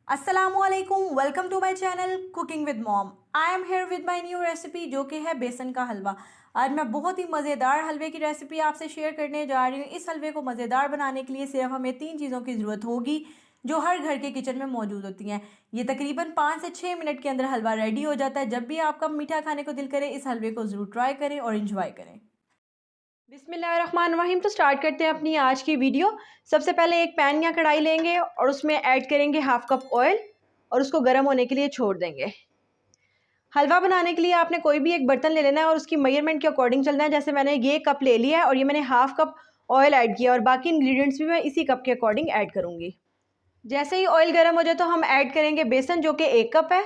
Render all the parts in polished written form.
अस्सलामुअलैकुम, welcome to my channel cooking with mom. I am here with my new recipe जो कि है बेसन का हलवा। आज मैं बहुत ही मज़ेदार हलवे की रेसिपी आपसे शेयर करने जा रही हूँ। इस हलवे को मज़ेदार बनाने के लिए सिर्फ हमें 3 चीज़ों की ज़रूरत होगी जो हर घर के किचन में मौजूद होती हैं। ये तकरीबन 5 से 6 मिनट के अंदर हलवा रेडी हो जाता है। जब भी आपका मीठा खाने को दिल करे इस हलवे को ज़रूर ट्राई करें और इन्जॉय करें। बिस्मिल्लाहिर्रहमानिर्रहीम। तो स्टार्ट करते हैं अपनी आज की वीडियो। सबसे पहले एक पैन या कढ़ाई लेंगे और उसमें ऐड करेंगे हाफ कप ऑयल और उसको गर्म होने के लिए छोड़ देंगे। हलवा बनाने के लिए आपने कोई भी एक बर्तन ले लेना है और उसकी मेजरमेंट के अकॉर्डिंग चलना है। जैसे मैंने ये कप ले लिया है और ये मैंने हाफ कप ऑयल ऐड किया और बाकी इंग्रेडिएंट्स भी मैं इसी कप के अकॉर्डिंग ऐड करूँगी। जैसे ही ऑयल गर्म हो जाए तो हम ऐड करेंगे बेसन जो कि 1 कप है।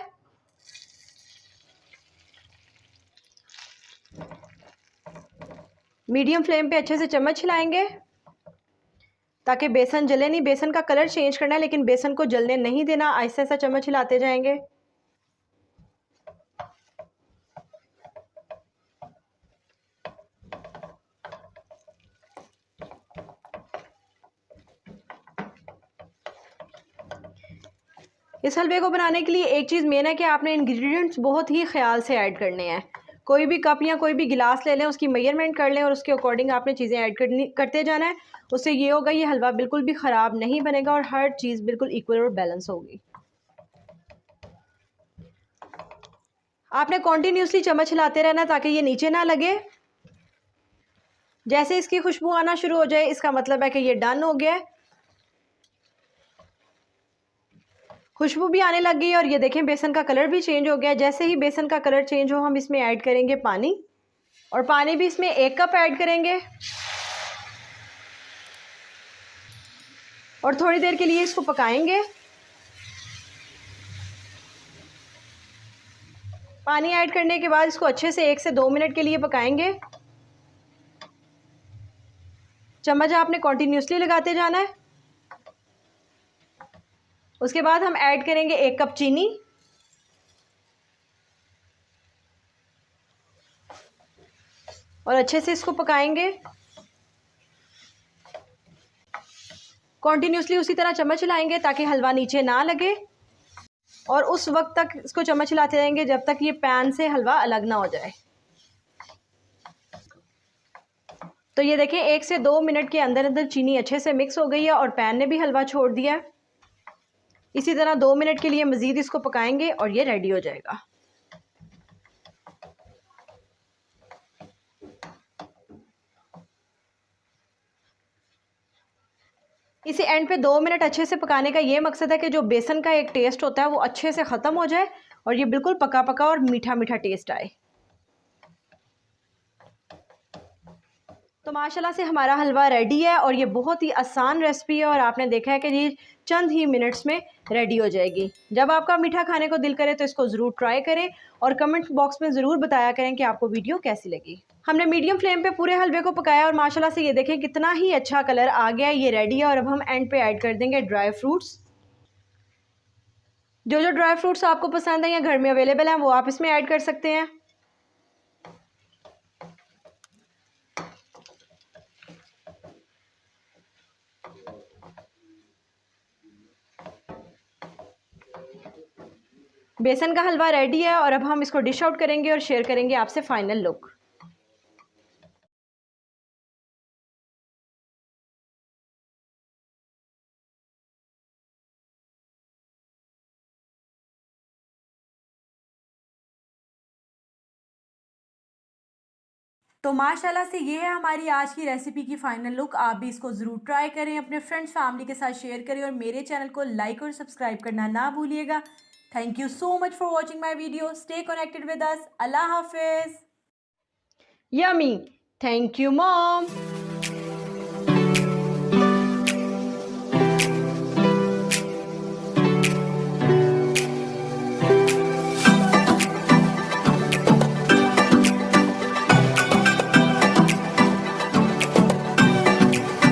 मीडियम फ्लेम पे अच्छे से चम्मच हिलाएंगे ताकि बेसन जले नहीं। बेसन का कलर चेंज करना है लेकिन बेसन को जलने नहीं देना। आहिस्ता आहिस्ता चम्मच हिलाते जाएंगे। इस हलवे को बनाने के लिए एक चीज़ मेन है कि आपने इंग्रेडिएंट्स बहुत ही ख्याल से ऐड करने हैं। कोई भी कप या कोई भी गिलास ले लें, उसकी मेजरमेंट कर लें और उसके अकॉर्डिंग आपने चीज़ें ऐड करते जाना है। उससे ये होगा ये हलवा बिल्कुल भी ख़राब नहीं बनेगा और हर चीज़ बिल्कुल इक्वल और बैलेंस होगी। आपने कॉन्टीन्यूसली चम्मच हिलाते रहना ताकि ये नीचे ना लगे। जैसे इसकी खुशबू आना शुरू हो जाए इसका मतलब है कि ये डन हो गया है। खुशबू भी आने लग गई और ये देखें बेसन का कलर भी चेंज हो गया है। जैसे ही बेसन का कलर चेंज हो हम इसमें ऐड करेंगे पानी और पानी भी इसमें 1 कप ऐड करेंगे और थोड़ी देर के लिए इसको पकाएंगे। पानी ऐड करने के बाद इसको अच्छे से 1 से 2 मिनट के लिए पकाएंगे। चम्मच आपने कॉन्टीन्यूसली लगाते जाना है। उसके बाद हम ऐड करेंगे 1 कप चीनी और अच्छे से इसको पकाएंगे। कॉन्टीन्यूसली उसी तरह चम्मच हिलाएंगे ताकि हलवा नीचे ना लगे और उस वक्त तक इसको चम्मच हिलाते रहेंगे जब तक ये पैन से हलवा अलग ना हो जाए। तो ये देखें 1 से 2 मिनट के अंदर अंदर चीनी अच्छे से मिक्स हो गई है और पैन ने भी हलवा छोड़ दिया है। इसी तरह 2 मिनट के लिए मज़ीद इसको पकाएंगे और ये रेडी हो जाएगा। इसे एंड पे 2 मिनट अच्छे से पकाने का ये मकसद है कि जो बेसन का एक टेस्ट होता है वो अच्छे से ख़त्म हो जाए और ये बिल्कुल पका पका और मीठा मीठा टेस्ट आए। तो माशाल्लाह से हमारा हलवा रेडी है और ये बहुत ही आसान रेसिपी है और आपने देखा है कि ये चंद ही मिनट्स में रेडी हो जाएगी। जब आपका मीठा खाने को दिल करे तो इसको ज़रूर ट्राई करें और कमेंट बॉक्स में ज़रूर बताया करें कि आपको वीडियो कैसी लगी। हमने मीडियम फ्लेम पे पूरे हलवे को पकाया और माशाल्लाह से ये देखें कितना ही अच्छा कलर आ गया है। ये रेडी है और अब हम एंड पे ऐड कर देंगे ड्राई फ्रूट्स। जो जो ड्राई फ्रूट्स आपको पसंद है या घर में अवेलेबल हैं वो आप इसमें ऐड कर सकते हैं। बेसन का हलवा रेडी है और अब हम इसको डिश आउट करेंगे और शेयर करेंगे आपसे फाइनल लुक। तो माशाल्लाह से ये है हमारी आज की रेसिपी की फाइनल लुक। आप भी इसको ज़रूर ट्राई करें, अपने फ्रेंड्स फैमिली के साथ शेयर करें और मेरे चैनल को लाइक और सब्सक्राइब करना ना भूलिएगा। Thank you so much for watching my video. Stay connected with us. Allah हाफिज़। यमी। Thank you mom.